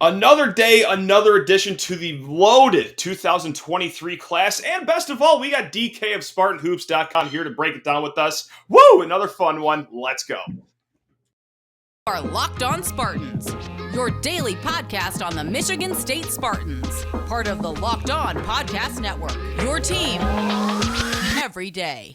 Another day, another addition to the loaded 2023 class. And best of all, we got DK of SpartanHoops.com here to break it down with us. Woo! Another fun one. Let's go. Are Locked On Spartans, your daily podcast on the Michigan State Spartans, part of the Locked On Podcast Network, your team every day.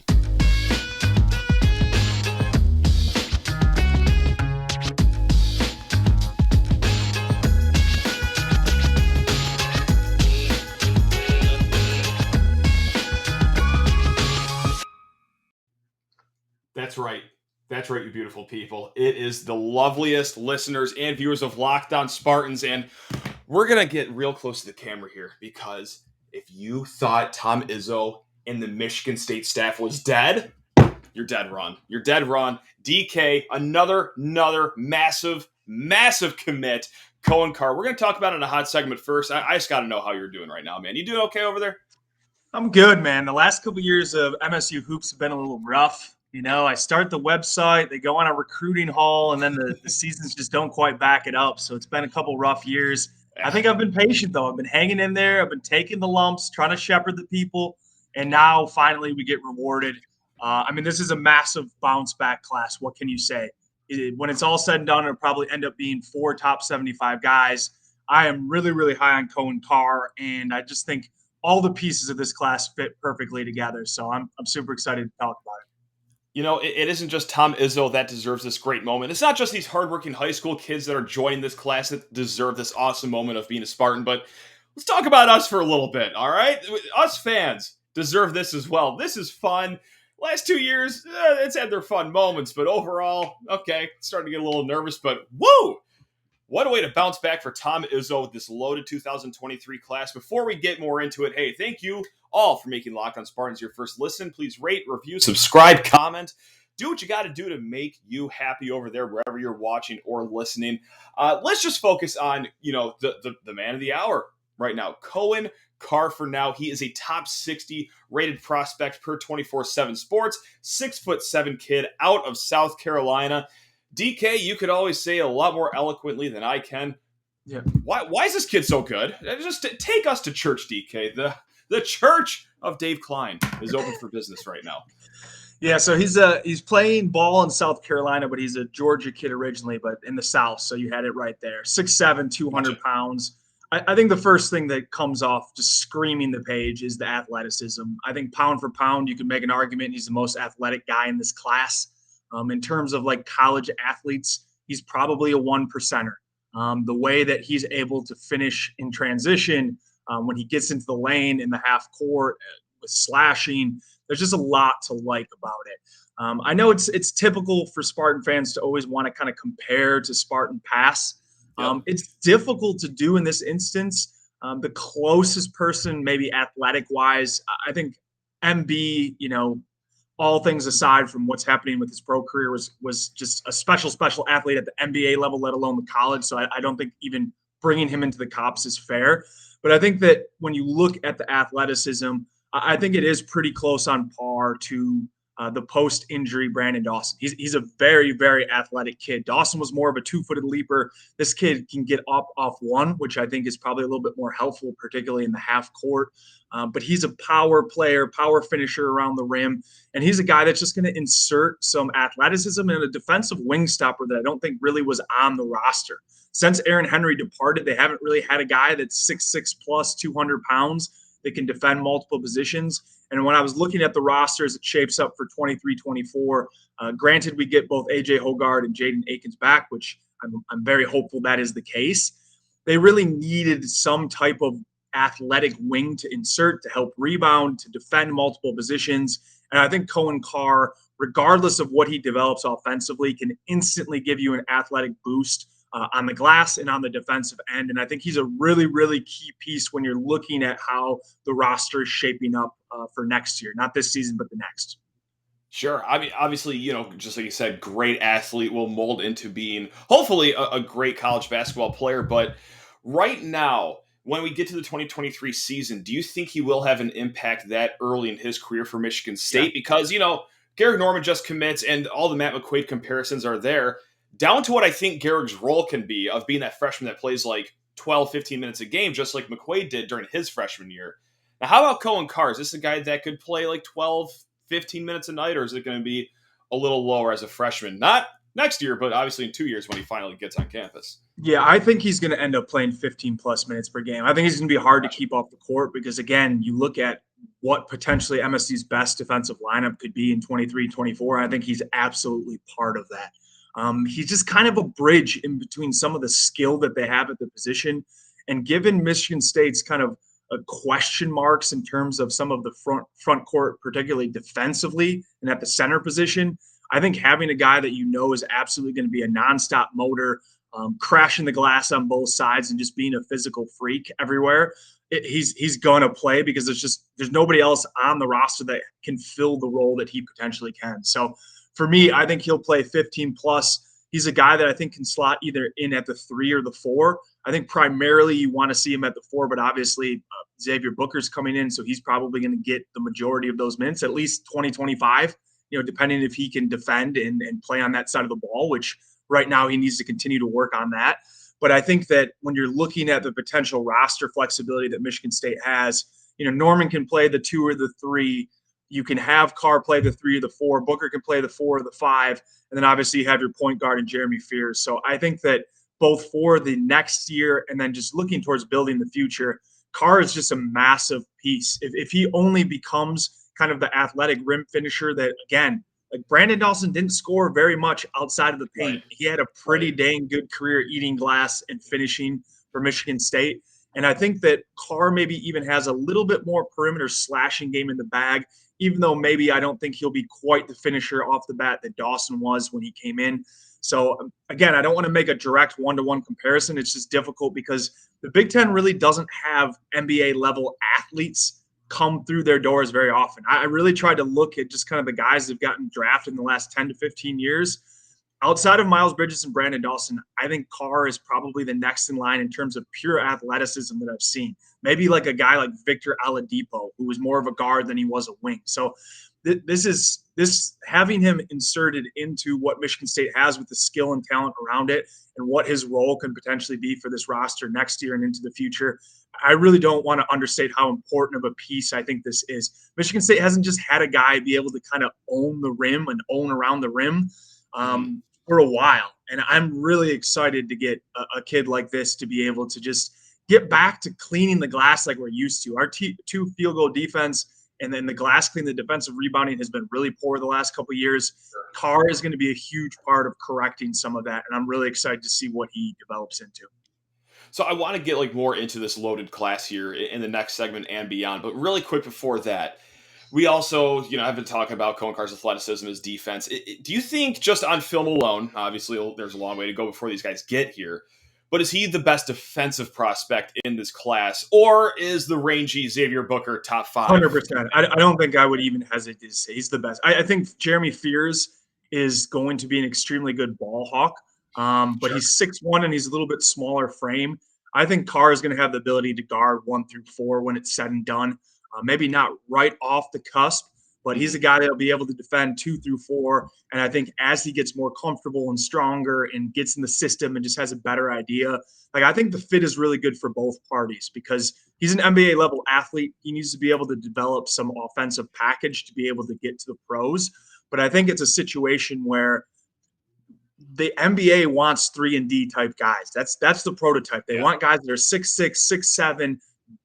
That's right. That's right, you beautiful people. It is the loveliest listeners and viewers of Locked On Spartans, and we're going to get real close to the camera here because if you thought Tom Izzo and the Michigan State staff was dead, you're dead wrong. You're dead wrong. DK, another massive commit. Coen Carr. We're going to talk about it in a hot segment first. I just got to know how you're doing right now, man. You doing okay over there? I'm good, man. The last couple of years of MSU hoops have been a little rough. You know, I start the website, they go on a recruiting haul, and then the seasons just don't quite back it up. So it's been a couple rough years. I think I've been patient, though. I've been hanging in there. I've been taking the lumps, trying to shepherd the people, and now finally we get rewarded. This is a massive bounce back class. What can you say? When it's all said and done, it'll probably end up being 4 top 75 guys. I am really, really high on Cohen Carr, and I just think all the pieces of this class fit perfectly together. So I'm super excited to talk about it. You know, it isn't just Tom Izzo that deserves this great moment. It's not just these hardworking high school kids that are joining this class that deserve this awesome moment of being a Spartan, but let's talk about us for a little bit, all right? Us fans deserve this as well. This is fun. Last 2 years, it's had their fun moments, but overall, okay, starting to get a little nervous, but woo! What a way to bounce back for Tom Izzo with this loaded 2023 class. Before we get more into it, hey, thank you all for making Locked On Spartans your first listen. Please rate, review, subscribe, comment. Do what you got to do to make you happy over there wherever you're watching or listening. Let's just focus on, the man of the hour right now, Coen Carr for now. He is a top 60 rated prospect per 24/7 Sports, 6'7" kid out of South Carolina. DK, you could always say a lot more eloquently than I can. Yeah. Why is this kid so good? Just take us to church, DK. The church of Dave Klein is open for business right now. Yeah, so he's playing ball in South Carolina, but he's a Georgia kid originally, but in the South, so you had it right there. 6'7", 200 pounds. I think the first thing that comes off just screaming the page is the athleticism. I think pound for pound, you can make an argument he's the most athletic guy in this class. In terms of like college athletes, he's probably a 1%er. The way that he's able to finish in transition when he gets into the lane in the half court with slashing, there's just a lot to like about it. I know it's typical for Spartan fans to always want to kind of compare to Spartan pass. It's difficult to do in this instance. The closest person, maybe athletic wise, I think MB, all things aside from what's happening with his pro career was just a special athlete at the NBA level, let alone the college. So I don't think even bringing him into the Cops is fair. But I think that when you look at the athleticism, I think it is pretty close on par to the post-injury Brandon Dawson. He's a very, very athletic kid. Dawson was more of a 2-footed leaper. This kid can get up off one, which I think is probably a little bit more helpful, particularly in the half court. But he's a power player, power finisher around the rim. And he's a guy that's just going to insert some athleticism and a defensive wing stopper that I don't think really was on the roster. Since Aaron Henry departed, they haven't really had a guy that's 6'6 plus 200 pounds that can defend multiple positions. And when I was looking at the roster as it shapes up for 23-24, granted we get both A.J. Hoggard and Jaden Akins back, which I'm very hopeful that is the case. They really needed some type of athletic wing to insert, to help rebound, to defend multiple positions. And I think Coen Carr, regardless of what he develops offensively, can instantly give you an athletic boost on the glass and on the defensive end. And I think he's a really, really key piece when you're looking at how the roster is shaping up for next year. Not this season, but the next. Sure. I mean, obviously, just like you said, great athlete will mold into being, hopefully, a great college basketball player. But right now, when we get to the 2023 season, do you think he will have an impact that early in his career for Michigan State? Yeah. Because, Garrick Norman just commits and all the Matt McQuaid comparisons are there. Down to what I think Garrick's role can be of being that freshman that plays like 12, 15 minutes a game, just like McQuaid did during his freshman year. Now, how about Coen Carr? Is this a guy that could play like 12, 15 minutes a night, or is it going to be a little lower as a freshman? Not next year, but obviously in 2 years when he finally gets on campus. Yeah, I think he's going to end up playing 15 plus minutes per game. I think he's going to be hard to keep off the court because, again, you look at what potentially MSU's best defensive lineup could be in 23, 24. I think he's absolutely part of that. He's just kind of a bridge in between some of the skill that they have at the position. And given Michigan State's kind of question marks in terms of some of the front court, particularly defensively and at the center position, I think having a guy that you know is absolutely going to be a nonstop motor, crashing the glass on both sides and just being a physical freak everywhere, he's going to play because there's nobody else on the roster that can fill the role that he potentially can. So for me, I think he'll play 15 plus. He's a guy that I think can slot either in at the 3 or the 4. I think primarily you want to see him at the 4, but obviously Xavier Booker's coming in, so he's probably going to get the majority of those minutes, at least 20, 25, depending if he can defend and play on that side of the ball, which right now he needs to continue to work on that. But I think that when you're looking at the potential roster flexibility that Michigan State has, Norman can play the 2 or the 3. You can have Carr play the 3 or the 4. Booker can play the 4 or the 5. And then obviously you have your point guard in Jeremy Fears. So I think that both for the next year and then just looking towards building the future, Carr is just a massive piece. If he only becomes kind of the athletic rim finisher that, again, like Brandon Dawson didn't score very much outside of the paint. Right. He had a pretty dang good career eating glass and finishing for Michigan State. And I think that Carr maybe even has a little bit more perimeter slashing game in the bag, even though maybe I don't think he'll be quite the finisher off the bat that Dawson was when he came in. So, again, I don't want to make a direct one-to-one comparison. It's just difficult because the Big Ten really doesn't have NBA-level athletes come through their doors very often. I really tried to look at just kind of the guys that have gotten drafted in the last 10 to 15 years. Outside of Miles Bridges and Brandon Dawson, I think Carr is probably the next in line in terms of pure athleticism that I've seen. Maybe like a guy like Victor Oladipo, who was more of a guard than he was a wing. So this having him inserted into what Michigan State has with the skill and talent around it and what his role can potentially be for this roster next year and into the future, I really don't want to understate how important of a piece I think this is. Michigan State hasn't just had a guy be able to kind of own the rim and own around the rim for a while. And I'm really excited to get a kid like this to be able to just get back to cleaning the glass like we're used to. Our 2 field goal defense and then the glass clean, the defensive rebounding has been really poor the last couple of years. Carr is going to be a huge part of correcting some of that. And I'm really excited to see what he develops into. So I want to get more into this loaded class here in the next segment and beyond. But really quick before that, we also, I've been talking about Coen Carr's athleticism, his defense. Do you think just on film alone, obviously there's a long way to go before these guys get here, but is he the best defensive prospect in this class, or is the rangy Xavier Booker top 5? 100%. I don't think I would even hesitate to say he's the best. I think Jeremy Fears is going to be an extremely good ball hawk, but he's 6'1" and he's a little bit smaller frame. I think Carr is going to have the ability to guard 1 through 4 when it's said and done. Maybe not right off the cusp, but he's a guy that'll be able to defend 2 through 4. And I think as he gets more comfortable and stronger and gets in the system and just has a better idea, I think the fit is really good for both parties because he's an NBA level athlete. He needs to be able to develop some offensive package to be able to get to the pros. But I think it's a situation where the NBA wants 3-and-D type guys. That's the prototype. They want guys that are 6'6", 6'7",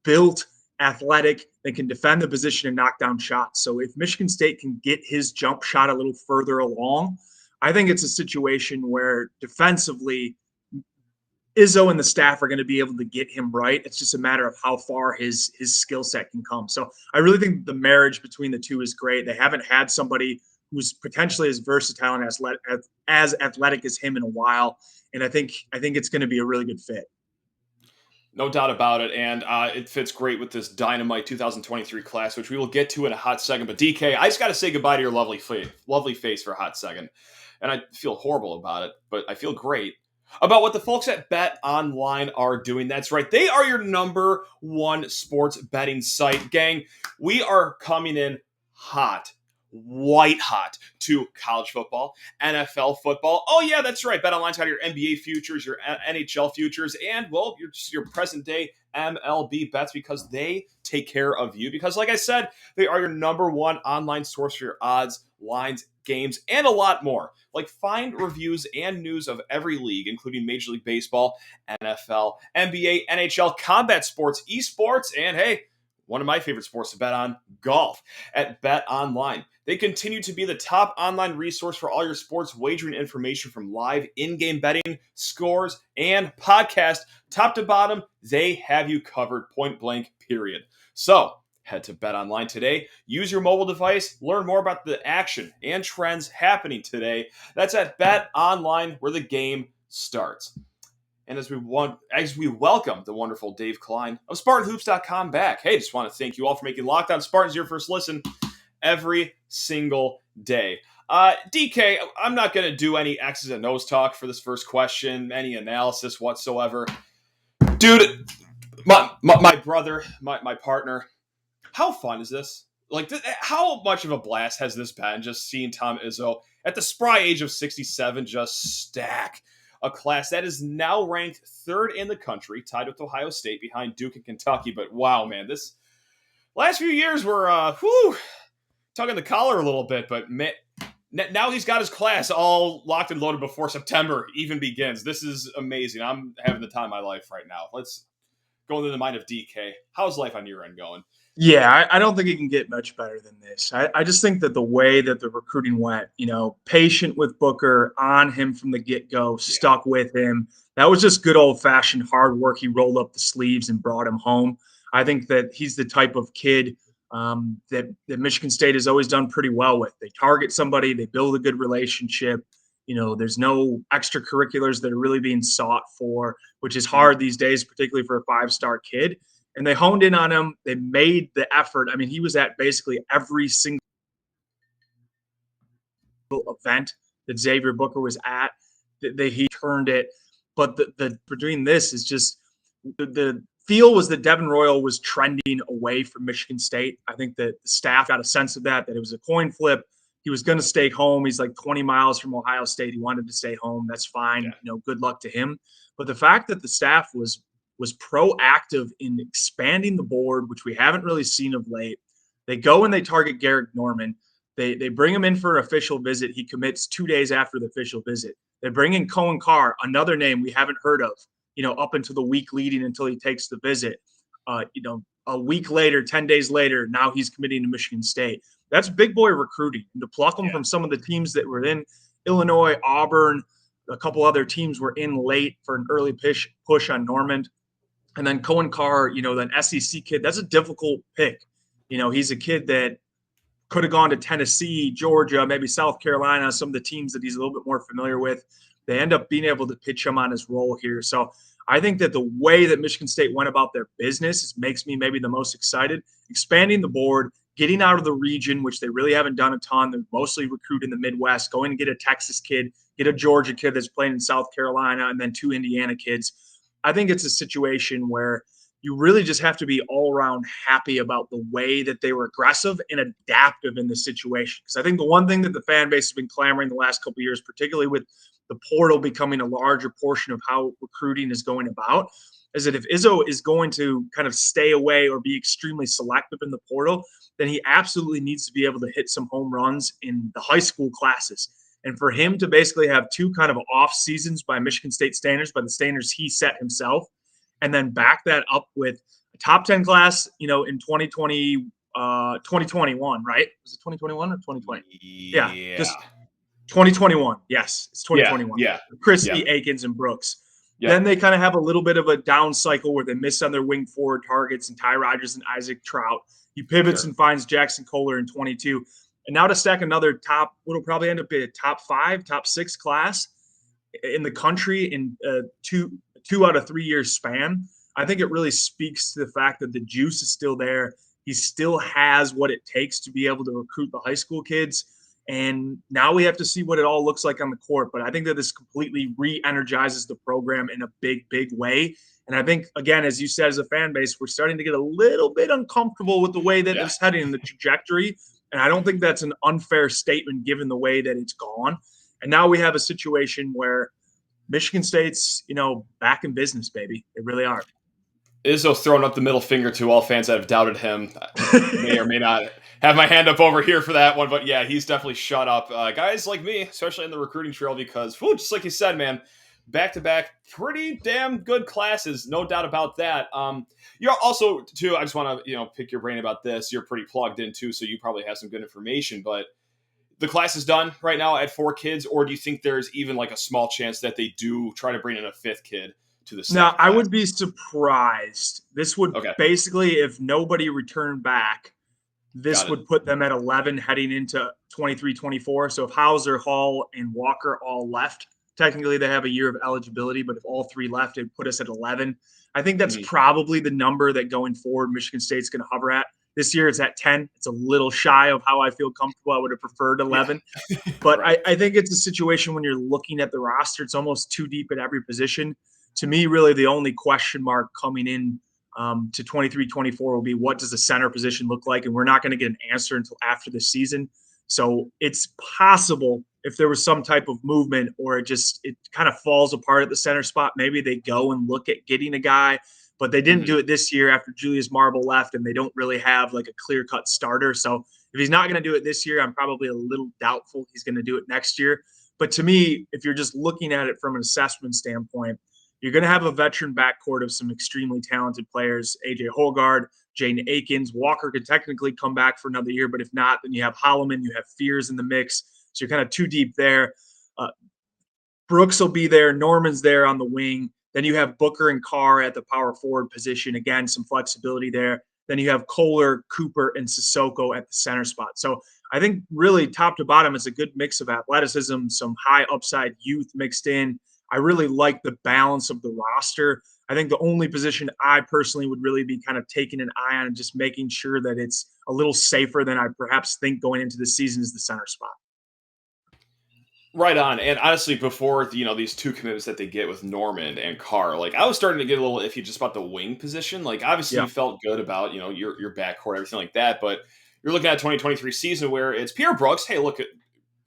built, athletic, they can defend the position and knock down shots. So if Michigan State can get his jump shot a little further along, I think it's a situation where defensively Izzo and the staff are going to be able to get him right. It's just a matter of how far his skill set can come. So I really think the marriage between the two is great. They haven't had somebody who's potentially as versatile and as athletic as him in a while. And I think it's going to be a really good fit. No doubt about it, and it fits great with this dynamite 2023 class, which we will get to in a hot second. But DK, I just got to say goodbye to your lovely face for a hot second, and I feel horrible about it, but I feel great about what the folks at BetOnline are doing. That's right, they are your number one sports betting site, gang. We are coming in hot white hot to college football, NFL football. Oh yeah, that's right. BetOnline's got your NBA futures, your NHL futures, and well, your present day MLB bets because they take care of you. Because like I said, they are your number one online source for your odds, lines, games, and a lot more. Like find reviews and news of every league, including Major League Baseball, NFL, NBA, NHL, combat sports, esports, and hey, one of my favorite sports to bet on, golf, at BetOnline. They continue to be the top online resource for all your sports wagering information from live in-game betting, scores, and podcast. Top to bottom, they have you covered point blank, period. So, head to BetOnline today. Use your mobile device. Learn more about the action and trends happening today. That's at BetOnline, where the game starts. And as we welcome the wonderful Dave Klein of SpartanHoops.com back. Hey, just want to thank you all for making Locked On Spartans your first listen every single day. DK, I'm not going to do any X's and O's talk for this first question, any analysis whatsoever. Dude, my brother, my partner, how fun is this? Like, how much of a blast has this been just seeing Tom Izzo at the spry age of 67 just stack a class that is now ranked third in the country, tied with Ohio State behind Duke and Kentucky. But wow, man, this last few years were, tugging the collar a little bit. But man, now he's got his class all locked and loaded before September even begins. This is amazing. I'm having the time of my life right now. Let's go into the mind of DK. How's life on your end going? Yeah, I don't think it can get much better than this. I just think that the way that the recruiting went, patient with Booker, on him from the get-go, stuck with him. That was just good old-fashioned hard work. He rolled up the sleeves and brought him home. I think that he's the type of kid that Michigan State has always done pretty well with. They target somebody, they build a good relationship. There's no extracurriculars that are really being sought for, which is hard these days, particularly for a five-star kid. And they honed in on him. They made the effort. I mean, he was at basically every single event that Xavier Booker was at. He turned it. But the between this is just the feel was that Devin Royal was trending away from Michigan State. I think that the staff got a sense of that it was a coin flip. He was going to stay home. He's like 20 miles from Ohio State. He wanted to stay home. That's fine. Yeah. Good luck to him. But the fact that the staff was proactive in expanding the board, which we haven't really seen of late. They go and they target Garrick Norman. They bring him in for an official visit. He commits 2 days after the official visit. They bring in Coen Carr, another name we haven't heard of, up until the week leading until he takes the visit. A week later, 10 days later, now he's committing to Michigan State. That's big boy recruiting. And to pluck them from some of the teams that were in Illinois, Auburn, a couple other teams were in late for an early push on Norman. And then Cohen Carr, that SEC kid, that's a difficult pick. He's a kid that could have gone to Tennessee, Georgia, maybe South Carolina, some of the teams that he's a little bit more familiar with. They end up being able to pitch him on his role here. So I think that the way that Michigan State went about their business makes me maybe the most excited. Expanding the board, getting out of the region, which they really haven't done a ton. They're mostly recruiting the Midwest, going to get a Texas kid, get a Georgia kid that's playing in South Carolina, and then 2 Indiana kids. I think it's a situation where you really just have to be all around happy about the way that they were aggressive and adaptive in this situation. Because I think the one thing that the fan base has been clamoring the last couple of years, particularly with the portal becoming a larger portion of how recruiting is going about, is that if Izzo is going to kind of stay away or be extremely selective in the portal, then he absolutely needs to be able to hit some home runs in the high school classes. And for him to basically have 2 kind of off seasons by Michigan State standards, by the standards he set himself, and then back that up with a top 10 class, in 2020, 2021, right? Was it 2021 or 2020? Yeah. Just 2021. Yes, it's 2021. Yeah. Christie, Akins, and Brooks. Yeah. Then they kind of have a little bit of a down cycle where they miss on their wing forward targets and Ty Rodgers and Isaac Trout. He pivots and finds Jackson Kohler in 22. And now to stack another top, what'll probably end up being a top 5, top 6 class in the country in two out of 3 years span, I think it really speaks to the fact that the juice is still there. He still has what it takes to be able to recruit the high school kids. And now we have to see what it all looks like on the court. But I think that this completely re-energizes the program in a big, big way. And I think, again, as you said, as a fan base, we're starting to get a little bit uncomfortable with the way that it's heading in the trajectory. And I don't think that's an unfair statement given the way that it's gone. And now we have a situation where Michigan State's, back in business, baby. They really are. Izzo throwing up the middle finger to all fans that have doubted him. May or may not have my hand up over here for that one, but yeah, he's definitely shut up. Guys like me, especially in the recruiting trail, because, just like you said, man, back-to-back, pretty damn good classes, no doubt about that. You're also, too, I just want to, pick your brain about this. You're pretty plugged in, too, so you probably have some good information, but the class is done right now at 4 kids, or do you think there's even like a small chance that they do try to bring in a 5th kid to the staff? Now, I would be surprised. This would basically, if nobody returned back, this would put them at 11 heading into 23-24. So if Hauser, Hall, and Walker all left, technically they have a year of eligibility, but if all 3 left, it'd put us at 11. I think that's probably the number that going forward Michigan State's going to hover at. This year it's at 10. It's a little shy of how I feel comfortable. I would have preferred 11. Yeah. But right. I think it's a situation when you're looking at the roster, it's almost too deep at every position. To me, really the only question mark coming in to 23-24 will be what does the center position look like? And we're not going to get an answer until after the season. So it's possible if there was some type of movement or it kind of falls apart at the center spot, maybe they go and look at getting a guy. But they didn't do it this year after Julius Marble left, and they don't really have like a clear-cut starter. So if he's not going to do it this year, I'm probably a little doubtful he's going to do it next year. But to me, if you're just looking at it from an assessment standpoint, you're going to have a veteran backcourt of some extremely talented players, A.J. Holgard, Jaden Akins. Walker could technically come back for another year, but if not, then you have Holloman, you have Fears in the mix. So you're kind of too deep there. Brooks will be there. Norman's there on the wing. Then you have Booker and Carr at the power forward position. Again, some flexibility there. Then you have Kohler, Cooper, and Sissoko at the center spot. So I think really top to bottom is a good mix of athleticism, some high upside youth mixed in. I really like the balance of the roster. I think the only position I personally would really be kind of taking an eye on and just making sure that it's a little safer than I perhaps think going into the season is the center spot. Right on. And honestly, before these 2 commitments that they get with Norman and Carr, like I was starting to get a little iffy just about the wing position. Like obviously you felt good about, your backcourt, everything like that, but you're looking at a 2023 season where it's Pierre Brooks. Hey, look,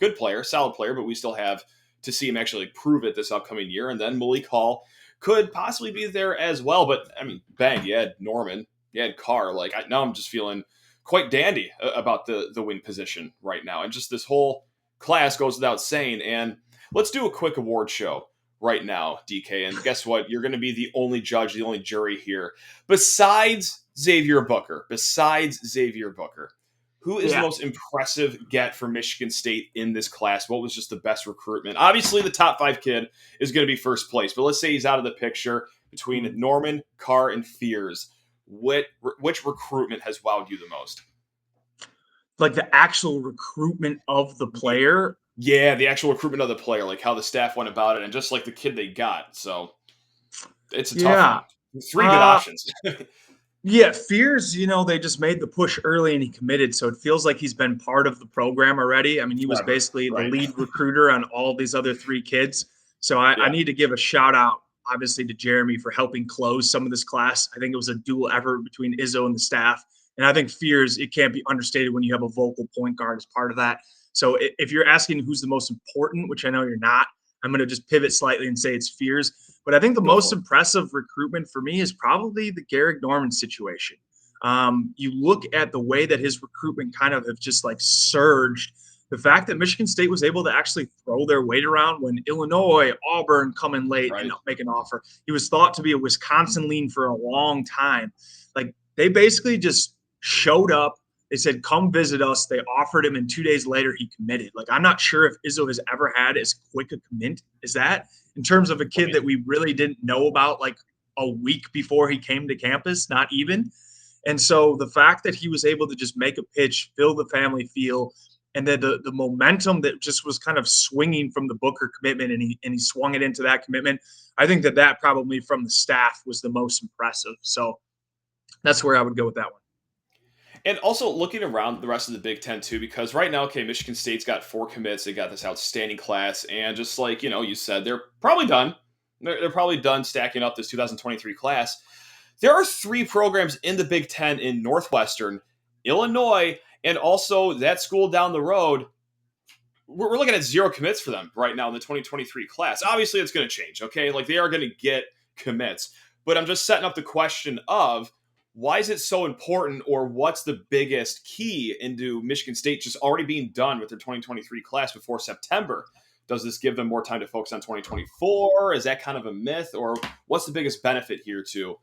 good player, solid player, but we still have to see him actually prove it this upcoming year. And then Malik Hall could possibly be there as well. But I mean, bang, you had Norman, you had Carr. Like now I'm just feeling quite dandy about the wing position right now. And just this whole class goes without saying. And let's do a quick award show right now, DK. And guess what? You're going to be the only judge, the only jury here. Besides Xavier Booker, who is the most impressive get for Michigan State in this class? What was just the best recruitment? Obviously, the top 5 kid is going to be first place. But let's say he's out of the picture between Norman, Carr, and Fears. Which recruitment has wowed you the most? Like the actual recruitment of the player? Yeah, the actual recruitment of the player, like how the staff went about it, and just like the kid they got. So it's a tough one. 3 good options. Yeah, Fears, they just made the push early and he committed. So it feels like he's been part of the program already. I mean, he was basically the lead recruiter on all these other 3 kids. So I need to give a shout out, obviously, to Jeremy for helping close some of this class. I think it was a dual effort between Izzo and the staff. And I think Fears, it can't be understated when you have a vocal point guard as part of that. So if you're asking who's the most important, which I know you're not, I'm going to just pivot slightly and say it's Fears. But I think the most impressive recruitment for me is probably the Garrick Norman situation. You look at the way that his recruitment kind of have just like surged. The fact that Michigan State was able to actually throw their weight around when Illinois, Auburn come in late and make an offer. He was thought to be a Wisconsin lean for a long time. Like they basically just showed up. They said, come visit us. They offered him, and 2 days later he committed. Like, I'm not sure if Izzo has ever had as quick a commit as that in terms of a kid that we really didn't know about like a week before he came to campus, not even. And so the fact that he was able to just make a pitch, fill the family feel, and then the momentum that just was kind of swinging from the Booker commitment, and he swung it into that commitment, I think that probably from the staff was the most impressive. So that's where I would go with that one. And also looking around the rest of the Big Ten too, because right now, Michigan State's got 4 commits. They got this outstanding class. And just like, you said, they're probably done. They're probably done stacking up this 2023 class. There are 3 programs in the Big Ten in Northwestern, Illinois, And also that school down the road, we're looking at 0 commits for them right now in the 2023 class. Obviously, it's going to change, okay? Like, they are going to get commits. But I'm just setting up the question of why is it so important, or what's the biggest key into Michigan State just already being done with their 2023 class before September? Does this give them more time to focus on 2024? Is that kind of a myth? Or what's the biggest benefit here to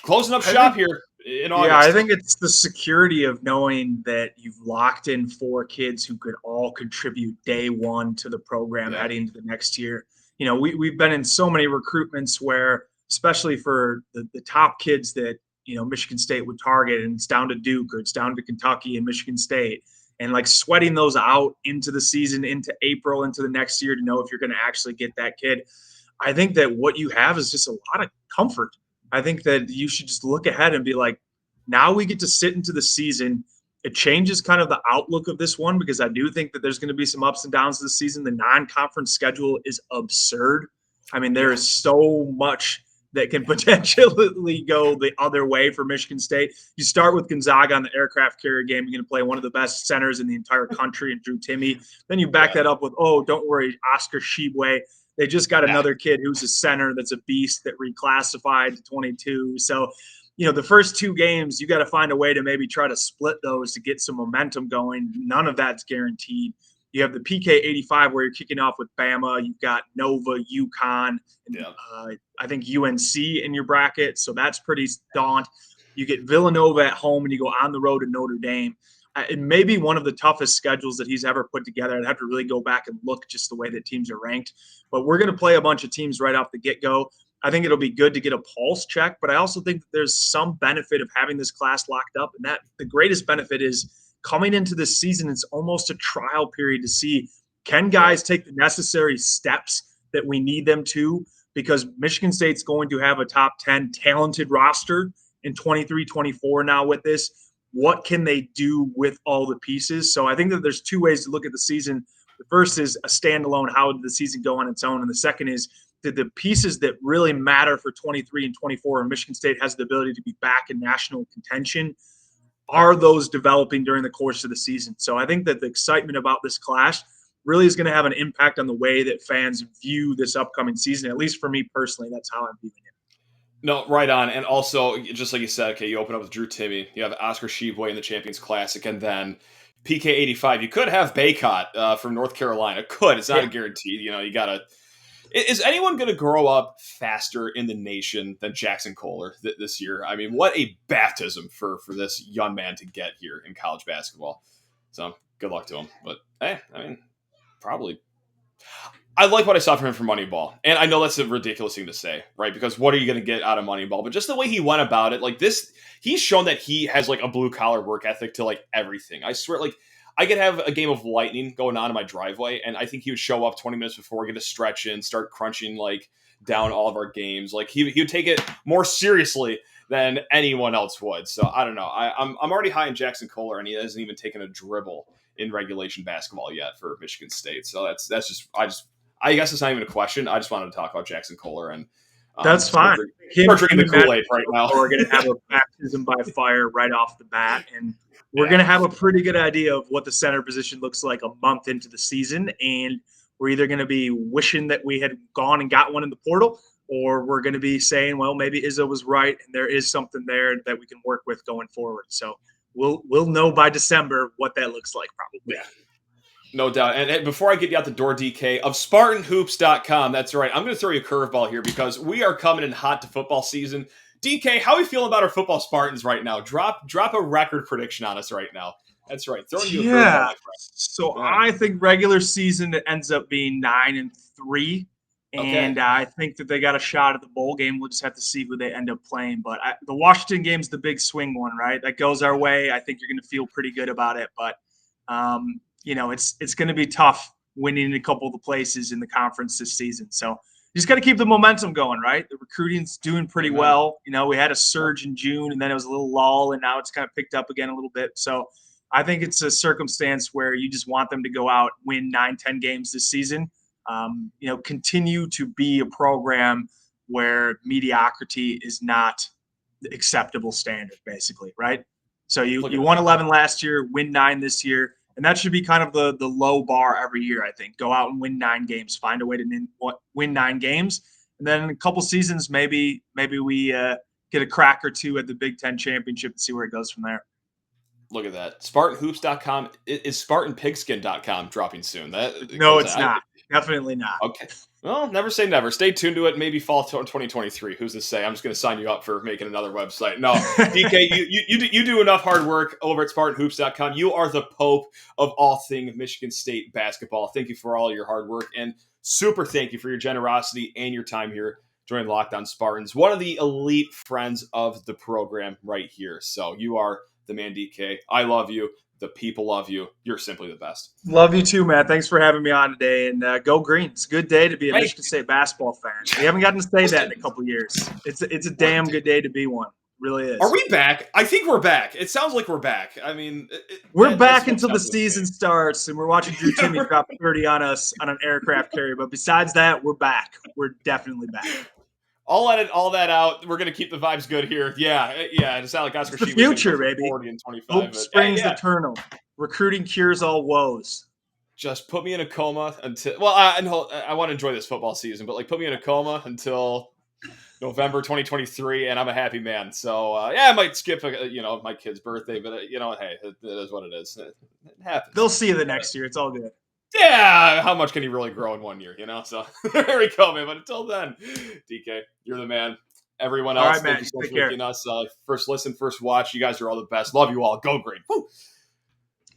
closing up shop here in August? Yeah, I think it's the security of knowing that you've locked in 4 kids who could all contribute day one to the program heading into the next year. You know, we've been in so many recruitments where, especially for the top kids that, you know, Michigan State would target, and it's down to Duke or it's down to Kentucky and Michigan State, and like sweating those out into the season, into April, into the next year to know if you're going to actually get that kid. I think that what you have is just a lot of comfort. I think that you should just look ahead and be like, now we get to sit into the season. It changes kind of the outlook of this one, because I do think that there's going to be some ups and downs this season. The non-conference schedule is absurd. I mean, there is so much that can potentially go the other way for Michigan State. You start with Gonzaga on the aircraft carrier game. You're going to play one of the best centers in the entire country in Drew Timme. Then you back that up with, oh, don't worry, Oscar Tshiebwe. They just got another kid who's a center that's a beast that reclassified to 22. So, you know, the first 2 games, you got to find a way to maybe try to split those to get some momentum going. None of that's guaranteed. You have the PK 85 where you're kicking off with Bama. You've got Nova, UConn, and I think UNC in your bracket. So that's pretty daunting. You get Villanova at home and you go on the road to Notre Dame. It may be one of the toughest schedules that he's ever put together. I'd have to really go back and look just the way that teams are ranked. But we're going to play a bunch of teams right off the get-go. I think it'll be good to get a pulse check, but I also think that there's some benefit of having this class locked up. And that the greatest benefit is coming into this season, it's almost a trial period to see, can guys take the necessary steps that we need them to? Because Michigan State's going to have a top 10 talented roster in 23-24 now with this. What can they do with all the pieces? So I think that there's 2 ways to look at the season. The first is a standalone, how did the season go on its own? And the second is, the pieces that really matter for 23 and 24, and Michigan State has the ability to be back in national contention, are those developing during the course of the season? So I think that the excitement about this class really is going to have an impact on the way that fans view this upcoming season. At least for me personally, that's how I'm viewing it. No, right on. And also, just like you said, okay, you open up with Drew Timme, you have Oscar Tshiebwe in the Champions Classic, and then PK 85. You could have Baycott from North Carolina. Could. It's not a guarantee. You know, you got to. Is anyone going to grow up faster in the nation than Jackson Kohler this year? I mean, what a baptism for this young man to get here in college basketball. So good luck to him. But hey, I mean, probably. I like what I saw from him for Moneyball. And I know that's a ridiculous thing to say, right? Because what are you going to get out of Moneyball? But just the way he went about it, like this, he's shown that he has like a blue collar work ethic to like everything. I swear, like, I could have a game of lightning going on in my driveway, and I think he would show up 20 minutes before, get a stretch in, start crunching like down all of our games. Like he would take it more seriously than anyone else would. So I don't know. I'm already high in Jackson Kohler, and he hasn't even taken a dribble in regulation basketball yet for Michigan State. So that's just I guess it's not even a question. I just wanted to talk about Jackson Kohler, and that's fine. We're drinking the Kool-Aid right now. We're going to have a baptism by fire right off the bat, and we're going to have a pretty good idea of what the center position looks like a month into the season. And we're either going to be wishing that we had gone and got one in the portal, or we're going to be saying, well, maybe Izzo was right, and there is something there that we can work with going forward. So we'll know by December what that looks like, probably. Yeah. No doubt. And before I get you out the door, DK, of SpartanHoops.com, that's right. I'm going to throw you a curveball here because we are coming in hot to football season. DK, how are we feeling about our football Spartans right now? Drop a record prediction on us right now. That's right. Throwing you a curveball. So I think regular season it ends up being 9-3. And I think that they got a shot at the bowl game. We'll just have to see who they end up playing. But the Washington game's the big swing one, right? That goes our way. I think you're going to feel pretty good about it. But it's going to be tough winning a couple of the places in the conference this season. So you just got to keep the momentum going, right? The recruiting's doing pretty well. You know, we had a surge in June, and then it was a little lull, and now it's kind of picked up again a little bit. So I think it's a circumstance where you just want them to go out, win 9-10 games this season. Continue to be a program where mediocrity is not the acceptable standard, basically, right? So you Look at won 11 last year, win 9 this year, and that should be kind of the low bar every year. I think go out and win 9 games, find a way to win 9 games, and then in a couple seasons maybe we get a crack or two at the Big Ten championship and see where it goes from there. Look at that. SpartanHoops.com is SpartanPigskin.com dropping soon. No, it's not. Definitely not. Okay. Well, never say never. Stay tuned to it. Maybe fall 2023. Who's to say? I'm just going to sign you up for making another website. No, DK, you do enough hard work over at SpartanHoops.com. You are the Pope of all things Michigan State basketball. Thank you for all your hard work, and super thank you for your generosity and your time here joining Locked On Spartans. One of the elite friends of the program right here. So you are the man, DK. I love you. The people love you. You're simply the best. Love you too, Matt. Thanks for having me on today. And go green. It's a good day to be a Michigan State basketball fan. We haven't gotten to say that in a couple of years. It's a damn good day to be one. It really is. Are we back? I think we're back. It sounds like we're back. I mean, we're back until the season starts, and we're watching Drew Timme drop 30 on us on an aircraft carrier. But besides that, we're back. We're definitely back. I'll edit all that out. We're going to keep the vibes good here. Yeah. It sounds like Oscar Sheehan. The future, baby. 40 and 25. Hope springs eternal. Recruiting cures all woes. Just put me in a coma until. Well, I want to enjoy this football season, but put me in a coma until November 2023, and I'm a happy man. So I might skip my kid's birthday, but hey, it is what it is. It happens. They'll see you the next year. It's all good. Yeah, how much can he really grow in 1 year, So there we go, man. But until then, DK, you're the man. Everyone else, all right, thank man. you so much for making us first listen, first watch. You guys are all the best. Love you all. Go green. Woo!